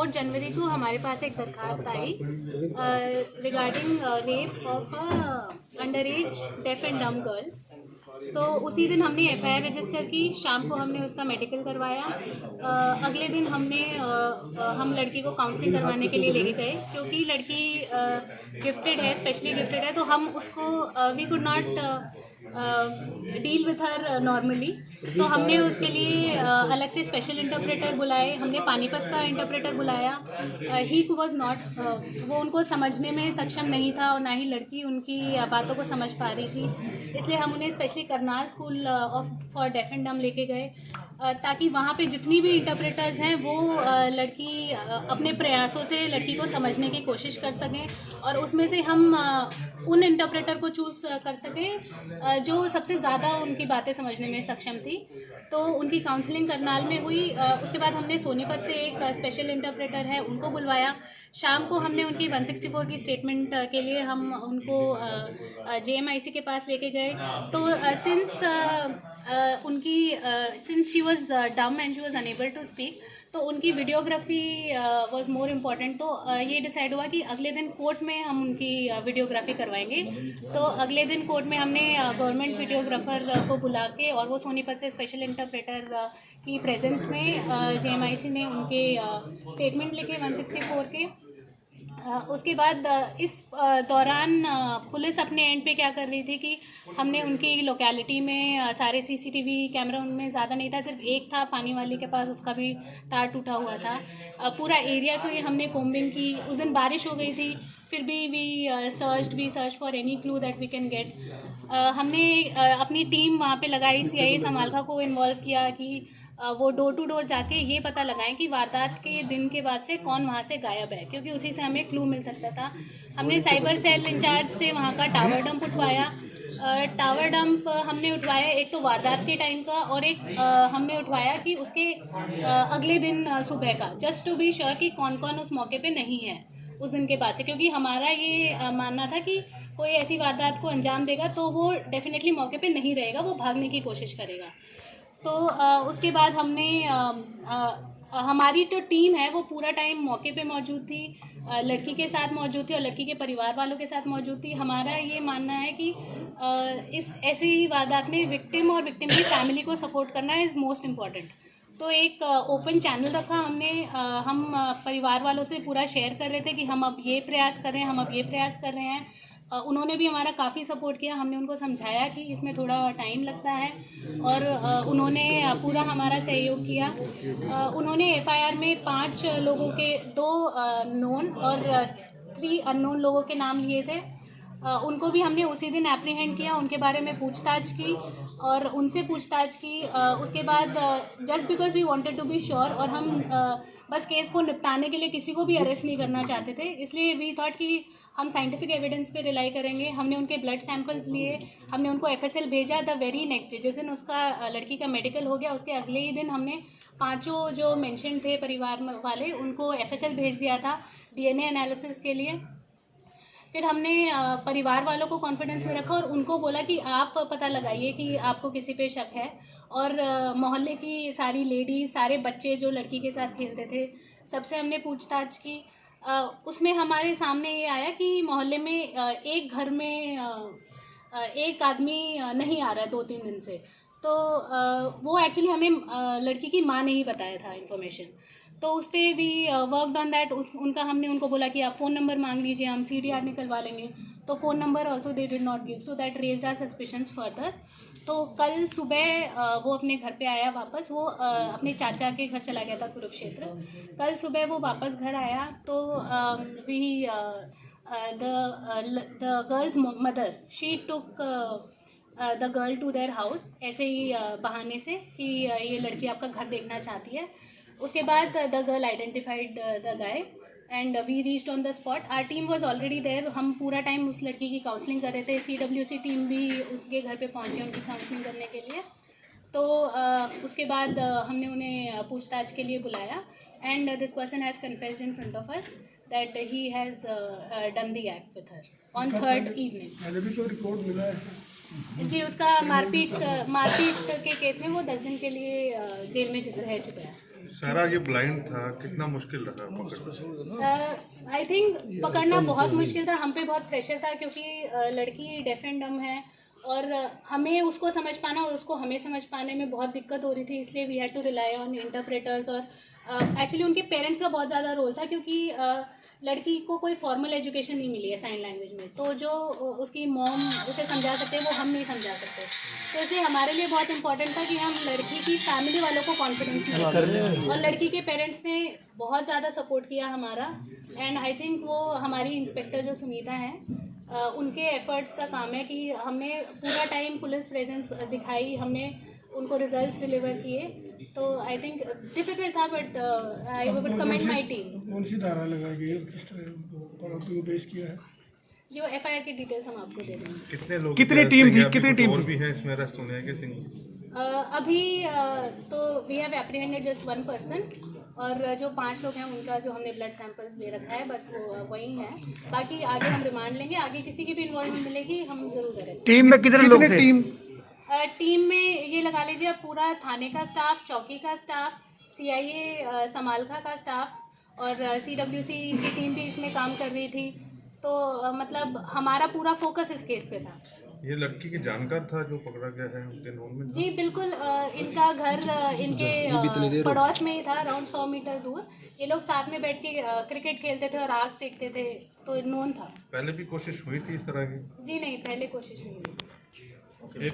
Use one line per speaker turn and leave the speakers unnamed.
4 जनवरी को हमारे पास एक दरखास्त आई regarding rape of under age deaf and dumb girl. तो उसी दिन हमने एफआईआर रजिस्टर की, शाम को हमने उसका मेडिकल करवाया। अगले दिन हम लड़की को काउंसलिंग करवाने के लिए लेके गए, क्योंकि लड़की गिफ्टेड है, स्पेशली गिफ्टेड है, तो हम उसको we could not deal with her normally. तो हमने उसके लिए अलग से स्पेशल इंटरप्रेटर बुलाए, हमने पानीपत का इंटरप्रेटर बुलाया। ही वॉज नॉट वो उनको समझने में सक्षम नहीं था, और ना ही लड़की उनकी बातों को समझ पा रही थी। इसलिए हम उन्हें specially Karnal school for def and डम लेके गए, ताकि वहाँ पे जितनी भी इंटरप्रेटर्स हैं वो लड़की अपने प्रयासों से लड़की को समझने की कोशिश कर सकें, और उसमें से हम उन इंटरप्रेटर को चूज़ कर सकें जो सबसे ज़्यादा उनकी बातें समझने में सक्षम थी। तो उनकी काउंसलिंग करनाल में हुई। उसके बाद हमने सोनीपत से एक स्पेशल इंटरप्रेटर है उनको बुलवाया। शाम को हमने उनकी 164 की स्टेटमेंट के लिए हम उनको जेएमआईसी के पास लेके गए। तो since she was dumb and she was unable to speak, तो उनकी वीडियोग्राफी वाज मोर इम्पॉर्टेंट। तो ये डिसाइड हुआ कि अगले दिन कोर्ट में हम उनकी वीडियोग्राफी करवाएंगे। तो अगले दिन कोर्ट में हमने गवर्नमेंट वीडियोग्राफर को बुला के, और वो सोनीपत से स्पेशल इंटरप्रेटर की प्रेजेंस में जेएमआईसी ने उनके स्टेटमेंट लिखे 164 के। उसके बाद इस दौरान पुलिस अपने एंड पे क्या कर रही थी कि हमने उनकी लोकेलिटी में सारे सीसीटीवी कैमरा, उनमें ज़्यादा नहीं था, सिर्फ एक था पानी वाली के पास, उसका भी तार टूटा हुआ था। पूरा एरिया को हमने कोम्बिंग की। उस दिन बारिश हो गई थी, फिर भी we search for any clue that we can get. हमने अपनी टीम वहाँ पे लगाई, सीआईए समालखा को इन्वॉल्व किया कि वो डोर टू डोर जाके ये पता लगाएं कि वारदात के दिन के बाद से कौन वहाँ से गायब है, क्योंकि उसी से हमें क्लू मिल सकता था। हमने साइबर सेल इंचार्ज से वहाँ का टावर डंप उठवाया। टावर डंप हमने उठवाया एक तो वारदात के टाइम का, और एक हमने उठवाया कि उसके अगले दिन सुबह का, जस्ट टू बी श्योर कि कौन कौन उस मौके पे नहीं है उस दिन के बाद से, क्योंकि हमारा ये मानना था कि कोई ऐसी वारदात को अंजाम देगा तो वो डेफिनेटली मौके पे नहीं रहेगा, वो भागने की कोशिश करेगा। तो उसके बाद हमने हमारी जो टीम है वो पूरा टाइम मौके पे मौजूद थी, लड़की के साथ मौजूद थी और लड़की के परिवार वालों के साथ मौजूद थी। हमारा ये मानना है कि इस ऐसी वारदात में विक्टिम और विक्टिम की फैमिली को सपोर्ट करना इज़ मोस्ट इम्पॉर्टेंट। तो एक ओपन चैनल रखा हमने। हम परिवार वालों से पूरा शेयर कर रहे थे कि हम अब ये प्रयास कर रहे हैं, हम अब ये प्रयास कर रहे हैं। उन्होंने भी हमारा काफ़ी सपोर्ट किया। हमने उनको समझाया कि इसमें थोड़ा टाइम लगता है, और उन्होंने पूरा हमारा सहयोग किया। उन्होंने एफआईआर में 5 लोगों के 2 नोन और 3 अननोन लोगों के नाम लिए थे। उनको भी हमने उसी दिन एप्रीहेंड किया, उनके बारे में पूछताछ की और उनसे पूछताछ की। उसके बाद just because we wanted to be sure, और हम बस केस को निपटाने के लिए किसी को भी अरेस्ट नहीं करना चाहते थे, इसलिए वी थॉट कि हम साइंटिफिक एविडेंस पे रिलाई करेंगे। हमने उनके ब्लड सैंपल्स लिए, हमने उनको एफएसएल भेजा। द वेरी नेक्स्ट डे, जिस दिन उसका लड़की का मेडिकल हो गया, उसके अगले ही दिन हमने 5 जो मेंशन थे परिवार वाले, उनको एफएसएल भेज दिया था डीएनए एनालिसिस के लिए। फिर हमने परिवार वालों को कॉन्फिडेंस में रखा और उनको बोला कि आप पता लगाइए कि आपको किसी पे शक है। और मोहल्ले की सारी लेडीज, सारे बच्चे जो लड़की के साथ खेलते थे, सबसे हमने पूछताछ की। उसमें हमारे सामने ये आया कि मोहल्ले में एक घर में एक आदमी नहीं आ रहा है 2-3 दिन से। तो वो एक्चुअली हमें लड़की की माँ ने ही बताया था इन्फॉर्मेशन। तो उस पर वी वर्कड ऑन दैट। हमने उनको बोला कि आप फ़ोन नंबर मांग लीजिए, हम CDR निकलवा लेंगे। तो phone number also they did not give, so that raised our suspicions further. तो कल सुबह वो अपने घर पे आया वापस। वो अपने चाचा के घर चला गया था कुरुक्षेत्र। कल सुबह वो वापस घर आया तो we the girl's mother, she took the girl to their house, ऐसे ही बहाने से कि ये लड़की आपका घर देखना चाहती है। उसके बाद the girl identified the guy and we reached on the spot. Our team was already there. हम पूरा टाइम उस लड़की की काउंसलिंग कर रहे थे। CWC टीम भी उसके घर पे पहुंचे उनकी काउंसलिंग करने के लिए। तो उसके बाद हमने उन्हें पूछताछ के लिए बुलाया and this person has confessed in front of us that he has done the act with her on 3rd evening.
पहले भी तो रिपोर्ट मिला है
जी, उसका मारपीट के केस में वो 10 दिन के लिए जेल में रह चुका है।
सारा ये ब्लाइंड था, कितना मुश्किल रहा पकड़ना?
आई थिंक पकड़ना बहुत मुश्किल था, हम पे बहुत प्रेशर था क्योंकि लड़की डेफ एंड डम है और हमें उसको समझ पाना और उसको हमें समझ पाने में बहुत दिक्कत हो रही थी, इसलिए we had to rely on interpreters. और एक्चुअली उनके पेरेंट्स का बहुत ज़्यादा रोल था क्योंकि लड़की को कोई फॉर्मल एजुकेशन नहीं मिली है साइन लैंग्वेज में, तो जो उसकी मॉम उसे समझा सकते हैं वो हम नहीं समझा सकते। तो इसलिए हमारे लिए बहुत इंपॉर्टेंट था कि हम लड़की की फैमिली वालों को कॉन्फिडेंस मिले और लड़की के पेरेंट्स ने बहुत ज़्यादा सपोर्ट किया हमारा। एंड आई थिंक वो हमारी इंस्पेक्टर जो सुनीता है उनके एफर्ट्स का काम है कि हमने पूरा टाइम पुलिस प्रेजेंस दिखाई, हमने उनको रिजल्ट्स डिलीवर किए। तो आई थिंक डिफिकल्ट था but I would commend my team.
कौन सी धारा लगाई गई और किस तरह उनको आरोपी को पेश किया है?
जो एफआईआर की डिटेल्स हम आपको दे देंगे।
कितने लोग,
कितनी टीम थी, कितनी
कुछ
टीम
और
थी?
भी है इसमें अरेस्ट होने हैं कि सिंगल?
अभी तो we have apprehended just 1 person और जो 5 लोग हैं उनका जो हमने ब्लड सैंपल्स ले रखा है बस वो वही है। बाकी आगे हम रिमांड लेंगे, आगे किसी की भी इन्वॉल्वमेंट मिलेगी हम जरूर अरेस्ट।
टीम में कितने लोग थे?
टीम में ये लगा लीजिए पूरा थाने का स्टाफ, चौकी का स्टाफ, सीआईए समालखा का स्टाफ और सीडब्ल्यूसी की टीम भी इसमें काम कर रही थी। तो मतलब हमारा पूरा फोकस इस केस पे था।
ये लड़की के जानकार था जो पकड़ा गया है, उनके नोन में था?
जी बिल्कुल, इनका घर इनके पड़ोस में ही था, अराउंड 100 मीटर दूर। ये लोग साथ में बैठ के क्रिकेट खेलते थे और आग सेकते थे, तो नोन था।
पहले भी कोशिश हुई थी इस तरह की?
जी नहीं, पहले कोशिश नहीं हुई।